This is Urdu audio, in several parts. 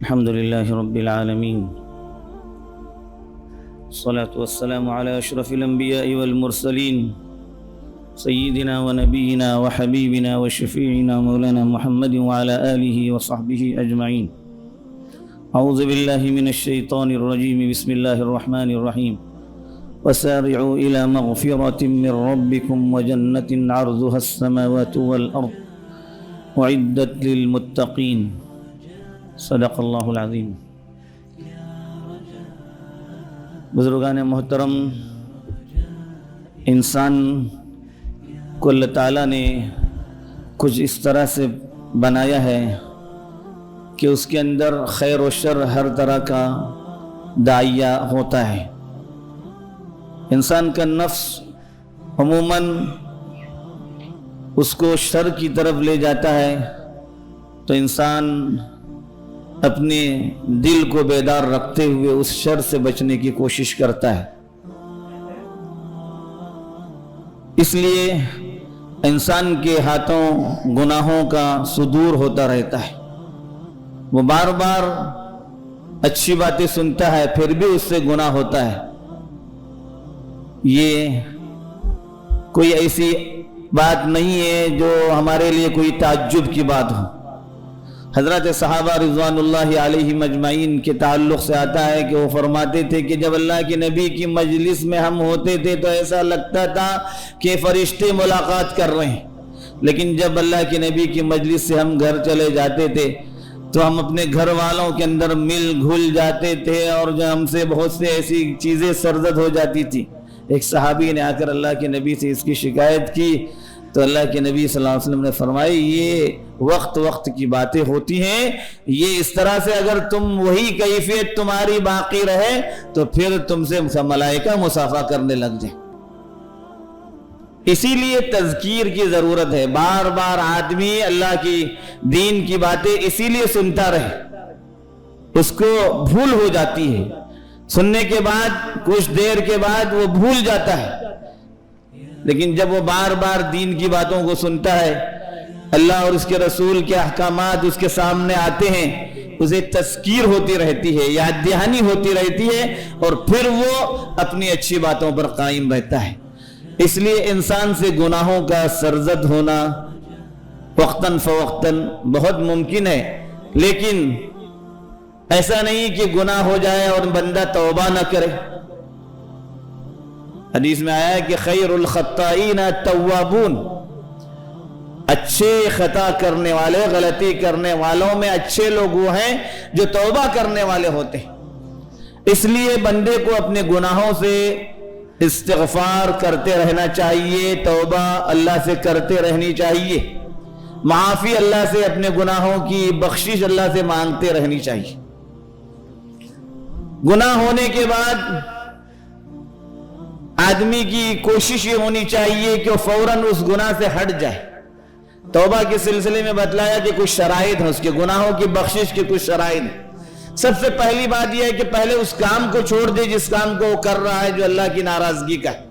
الحمد لله رب العالمين، الصلاة والسلام على أشرف الأنبياء والمرسلين، سيدنا ونبينا وحبيبنا وشفيعنا مولانا محمد وعلى آله وصحبه أجمعين. أعوذ بالله من الشيطان الرجيم، بسم الله الرحمن الرحيم. وسارعوا إلى مغفرة من ربكم وجنة عرضها السماوات والأرض أعدت للمتقين. صدق اللہ العظیم. بزرگان محترم، انسان کو اللہ تعالیٰ نے کچھ اس طرح سے بنایا ہے کہ اس کے اندر خیر و شر ہر طرح کا داعیہ ہوتا ہے. انسان کا نفس عموماً اس کو شر کی طرف لے جاتا ہے، تو انسان اپنے دل کو بیدار رکھتے ہوئے اس شر سے بچنے کی کوشش کرتا ہے. اس لیے انسان کے ہاتھوں گناہوں کا صدور ہوتا رہتا ہے. وہ بار بار اچھی باتیں سنتا ہے پھر بھی اس سے گناہ ہوتا ہے. یہ کوئی ایسی بات نہیں ہے جو ہمارے لیے کوئی تعجب کی بات ہو. حضرت صحابہ رضوان اللہ علیہم اجمعین کے تعلق سے آتا ہے کہ وہ فرماتے تھے کہ جب اللہ کے نبی کی مجلس میں ہم ہوتے تھے تو ایسا لگتا تھا کہ فرشتے ملاقات کر رہے ہیں، لیکن جب اللہ کے نبی کی مجلس سے ہم گھر چلے جاتے تھے تو ہم اپنے گھر والوں کے اندر مل گھل جاتے تھے اور جو ہم سے بہت سے ایسی چیزیں سرزد ہو جاتی تھی. ایک صحابی نے آ کر اللہ کے نبی سے اس کی شکایت کی تو اللہ کے نبی صلی اللہ علیہ وسلم نے فرمایا یہ وقت کی باتیں ہوتی ہیں، یہ اس طرح سے اگر تم وہی کیفیت تمہاری باقی رہے تو پھر تم سے ملائکہ مصافحہ کرنے لگ جائیں. اسی لیے تذکیر کی ضرورت ہے. بار بار آدمی اللہ کی دین کی باتیں اسی لیے سنتا رہے، اس کو بھول ہو جاتی ہے. سننے کے بعد کچھ دیر کے بعد وہ بھول جاتا ہے، لیکن جب وہ بار بار دین کی باتوں کو سنتا ہے، اللہ اور اس کے رسول کے احکامات اس کے سامنے آتے ہیں، اسے تذکیر ہوتی رہتی ہے، یاد دہانی ہوتی رہتی ہے، اور پھر وہ اپنی اچھی باتوں پر قائم رہتا ہے. اس لیے انسان سے گناہوں کا سرزد ہونا وقتاً فوقتاً بہت ممکن ہے، لیکن ایسا نہیں کہ گناہ ہو جائے اور بندہ توبہ نہ کرے. حدیث میں آیا ہے کہ خیر الخطائین التوابون، اچھے خطا کرنے والے، غلطی کرنے والوں میں اچھے لوگ وہ ہیں جو توبہ کرنے والے ہوتے ہیں. اس لیے بندے کو اپنے گناہوں سے استغفار کرتے رہنا چاہیے، توبہ اللہ سے کرتے رہنی چاہیے، معافی اللہ سے، اپنے گناہوں کی بخشش اللہ سے مانگتے رہنی چاہیے. گناہ ہونے کے بعد آدمی کی کوشش یہ ہونی چاہیے کہ وہ فوراً اس گناہ سے ہٹ جائے. توبہ کے سلسلے میں بتلایا کہ کچھ شرائط ہیں، اس کے گناہوں کی بخشش کے کچھ شرائط ہیں. سب سے پہلی بات یہ ہے کہ پہلے اس کام کو چھوڑ دے جس کام کو وہ کر رہا ہے جو اللہ کی ناراضگی کا ہے،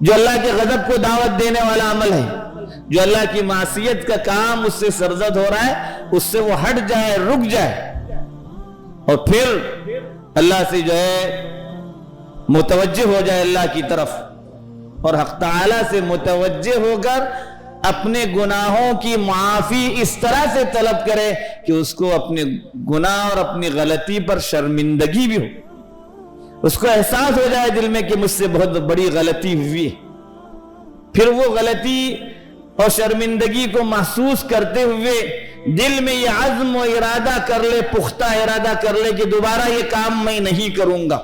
جو اللہ کے غضب کو دعوت دینے والا عمل ہے، جو اللہ کی معصیت کا کام اس سے سرزد ہو رہا ہے، اس سے وہ ہٹ جائے، رک جائے، اور پھر اللہ سے جو ہے متوجہ ہو جائے اللہ کی طرف، اور حق تعالیٰ سے متوجہ ہو کر اپنے گناہوں کی معافی اس طرح سے طلب کرے کہ اس کو اپنے گناہ اور اپنی غلطی پر شرمندگی بھی ہو، اس کو احساس ہو جائے دل میں کہ مجھ سے بہت بڑی غلطی ہوئی ہے. پھر وہ غلطی اور شرمندگی کو محسوس کرتے ہوئے دل میں یہ عزم و ارادہ کر لے، پختہ ارادہ کر لے کہ دوبارہ یہ کام میں نہیں کروں گا.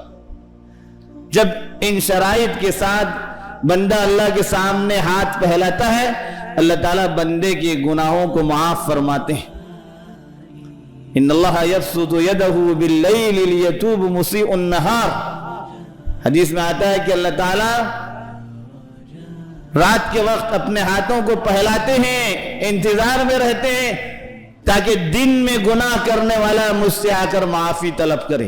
جب ان شرائط کے ساتھ بندہ اللہ کے سامنے ہاتھ پھیلاتا ہے، اللہ تعالیٰ بندے کے گناہوں کو معاف فرماتے ہیں. ان اللہ یبسط یدہ باللیل لیتوب مسیء النہار، حدیث میں آتا ہے کہ اللہ تعالیٰ رات کے وقت اپنے ہاتھوں کو پھیلاتے ہیں، انتظار میں رہتے ہیں تاکہ دن میں گناہ کرنے والا مجھ سے آ کر معافی طلب کرے.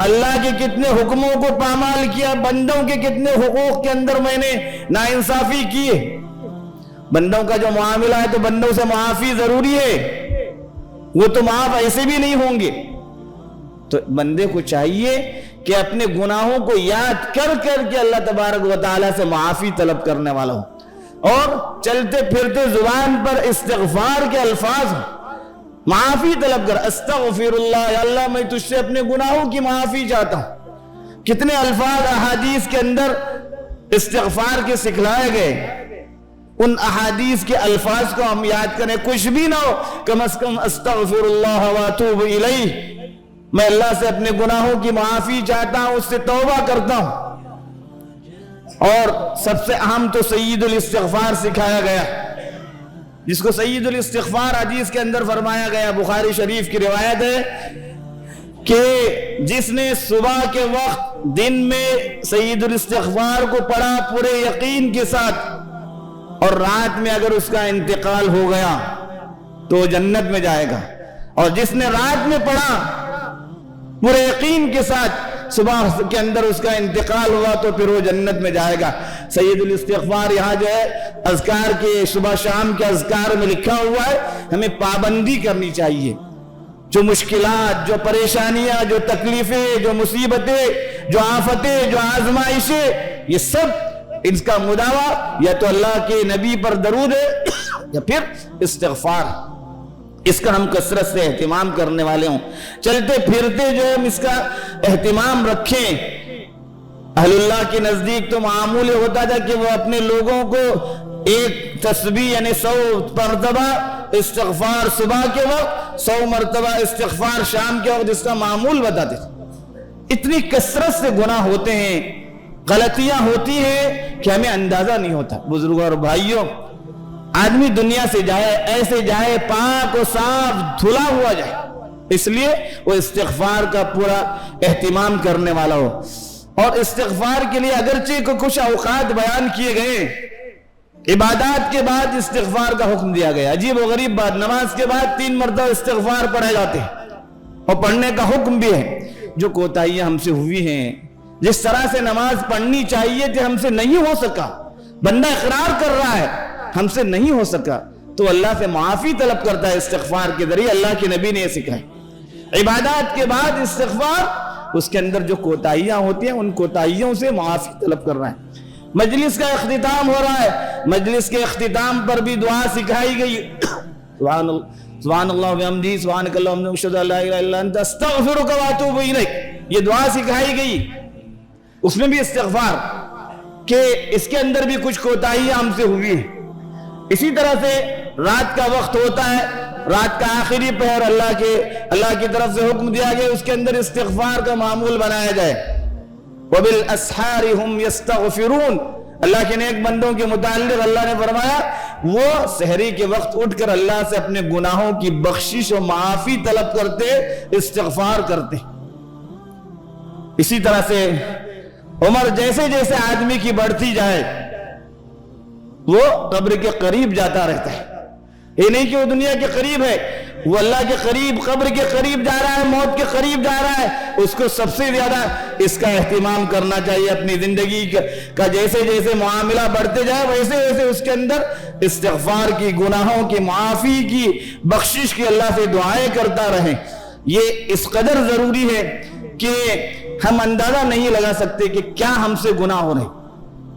اللہ کے کتنے حکموں کو پامال کیا، بندوں کے کتنے حقوق کے اندر میں نے ناانصافی کی ہے۔ بندوں کا جو معاملہ ہے تو بندوں سے معافی ضروری ہے، وہ تو معاف ایسے بھی نہیں ہوں گے۔ تو بندے کو چاہیے کہ اپنے گناہوں کو یاد کر کر کے اللہ تبارک و تعالیٰ سے معافی طلب کرنے والا ہو، اور چلتے پھرتے زبان پر استغفار کے الفاظ ہوں، معافی طلب کر، استغفر اللہ، یا اللہ میں تجھ سے اپنے گناہوں کی معافی چاہتا ہوں۔ کتنے الفاظ احادیث کے اندر استغفار کے سکھلائے گئے، ان احادیث کے الفاظ کو ہم یاد کریں، کچھ بھی نہ ہو کم از کم استغفر اللہ واتوب الیہ، میں اللہ سے اپنے گناہوں کی معافی چاہتا ہوں، اس سے توبہ کرتا ہوں۔ اور سب سے اہم تو سید الاستغفار سکھایا گیا، جس کو سید الاستغفار حدیث کے اندر فرمایا گیا، بخاری شریف کی روایت ہے کہ جس نے صبح کے وقت دن میں سید الاستغفار کو پڑھا پورے یقین کے ساتھ، اور رات میں اگر اس کا انتقال ہو گیا تو جنت میں جائے گا، اور جس نے رات میں پڑھا پورے یقین کے ساتھ صبح کے اندر اس کا انتقال ہوا تو پھر وہ جنت میں جائے گا۔ سید الاستغفار یہاں جو ہے اذکار کے صبح شام کے اذکار میں لکھا ہوا ہے، ہمیں پابندی کرنی چاہیے۔ جو مشکلات، جو پریشانیاں، جو تکلیفیں، جو مصیبتیں، جو آفتیں، جو آزمائشیں، یہ سب اس کا مداوا یا تو اللہ کے نبی پر درود ہے یا پھر استغفار، اس کا ہم کثرت سے اہتمام کرنے والے ہوں۔ چلتے پھرتے جو ہم اس کا اہتمام رکھیں۔ اہل اللہ کے نزدیک تو معمول ہوتا تھا کہ وہ اپنے لوگوں کو ایک تسبیح یعنی 100 مرتبہ استغفار صبح کے وقت، 100 مرتبہ استغفار شام کے وقت، اس کا معمول بتاتے تھے۔ اتنی کثرت سے گناہ ہوتے ہیں، غلطیاں ہوتی ہیں کہ ہمیں اندازہ نہیں ہوتا۔ بزرگوں اور بھائیوں، آدمی دنیا سے جائے ایسے جائے پاک و صاف دھلا ہوا جائے، اس لیے وہ استغفار کا پورا اہتمام کرنے والا ہو۔ اور استغفار کے لیے اگرچہ کچھ اوقات بیان کیے گئے، عبادات کے بعد استغفار کا حکم دیا گیا۔ عجیب و غریب بات، نماز کے بعد 3 مرتبہ استغفار پڑھے جاتے ہیں، اور پڑھنے کا حکم بھی ہے۔ جو کوتاہیاں ہم سے ہوئی ہیں، جس طرح سے نماز پڑھنی چاہیے تھی ہم سے نہیں ہو سکا، بندہ اقرار کر رہا ہے ہم سے نہیں ہو سکا، تو اللہ سے معافی طلب کرتا ہے استغفار کے ذریعے۔ اللہ کے نبی نے یہ سکھایا۔ عبادات کے بعد استغفار، اس کے اندر جو کوتاہیاں ہوتی ہیں ان کوتاہیوں سے معافی طلب کر رہا ہے۔ مجلس کا اختتام ہو رہا ہے، مجلس کے اختتام پر بھی دعا سکھائی گئی، سبحان اللہ وبحمدہ سبحانک اللہم اشہد ان لا الہ الا انت استغفرک واتوب الیک، یہ دعا سکھائی گئی۔ اس میں بھی استغفار کہ اس کے اندر بھی کچھ کوتاہیاں ہم سے ہوئی ہیں۔ اسی طرح سے رات کا وقت ہوتا ہے، رات کا آخری پہر اللہ کی طرف سے حکم دیا گیا، اس کے اندر استغفار کا معمول بنایا جائے۔ وَبِالْأَسْحَارِ هُمْ يَسْتَغْفِرُونَ، اللہ کے نیک بندوں کے متعلق اللہ نے فرمایا وہ سحری کے وقت اٹھ کر اللہ سے اپنے گناہوں کی بخشش و معافی طلب کرتے، استغفار کرتے۔ اسی طرح سے عمر جیسے جیسے آدمی کی بڑھتی جائے وہ قبر کے قریب جاتا رہتا ہے۔ یہ نہیں کہ وہ دنیا کے قریب ہے، وہ اللہ کے قریب، قبر کے قریب جا رہا ہے، موت کے قریب جا رہا ہے۔ اس کو سب سے زیادہ اس کا اہتمام کرنا چاہیے اپنی زندگی کا۔ جیسے جیسے معاملہ بڑھتے جائے ویسے ویسے اس کے اندر استغفار کی، گناہوں کی معافی کی، بخشش کی اللہ سے دعائیں کرتا رہیں۔ یہ اس قدر ضروری ہے کہ ہم اندازہ نہیں لگا سکتے کہ کیا ہم سے گناہ ہو رہے ہیں۔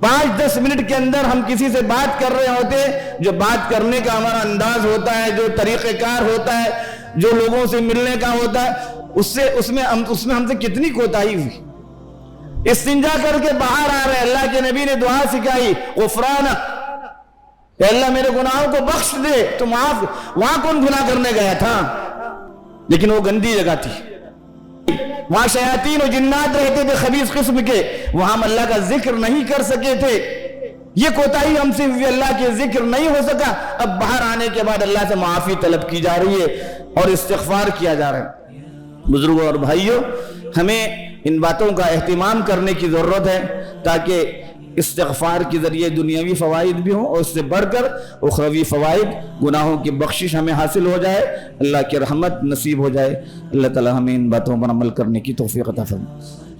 5-10 منٹ کے اندر ہم کسی سے بات کر رہے ہوتے، جو بات کرنے کا ہمارا انداز ہوتا ہے، جو طریقہ کار ہوتا ہے، جو لوگوں سے ملنے کا ہوتا ہے، اس میں ہم سے کتنی کوتاہی ہوئی۔ استنجا کر کے باہر آ رہے، اللہ کے نبی نے دعا سکھائی، غفرانک، کہ اللہ میرے گناہوں کو بخش دے، تو معاف۔ وہاں کون گناہ کرنے گیا تھا؟ لیکن وہ گندی جگہ تھی، وہاں شیاطین و جنات رہتے تھے خبیث قسم کے، وہاں ہم اللہ کا ذکر نہیں کر سکے تھے۔ یہ کوتاہی ہم سے ہوئی، اللہ کے ذکر نہیں ہو سکا۔ اب باہر آنے کے بعد اللہ سے معافی طلب کی جا رہی ہے اور استغفار کیا جا رہا ہے۔ بزرگوں اور بھائیوں، ہمیں ان باتوں کا اہتمام کرنے کی ضرورت ہے تاکہ استغفار کے ذریعے دنیاوی فوائد بھی ہوں اور اس سے بڑھ کر اخروی فوائد، گناہوں کی بخشش ہمیں حاصل ہو جائے، اللہ کی رحمت نصیب ہو جائے۔ اللہ تعالی ہمیں ان باتوں پر عمل کرنے کی توفیق عطا فرمائے۔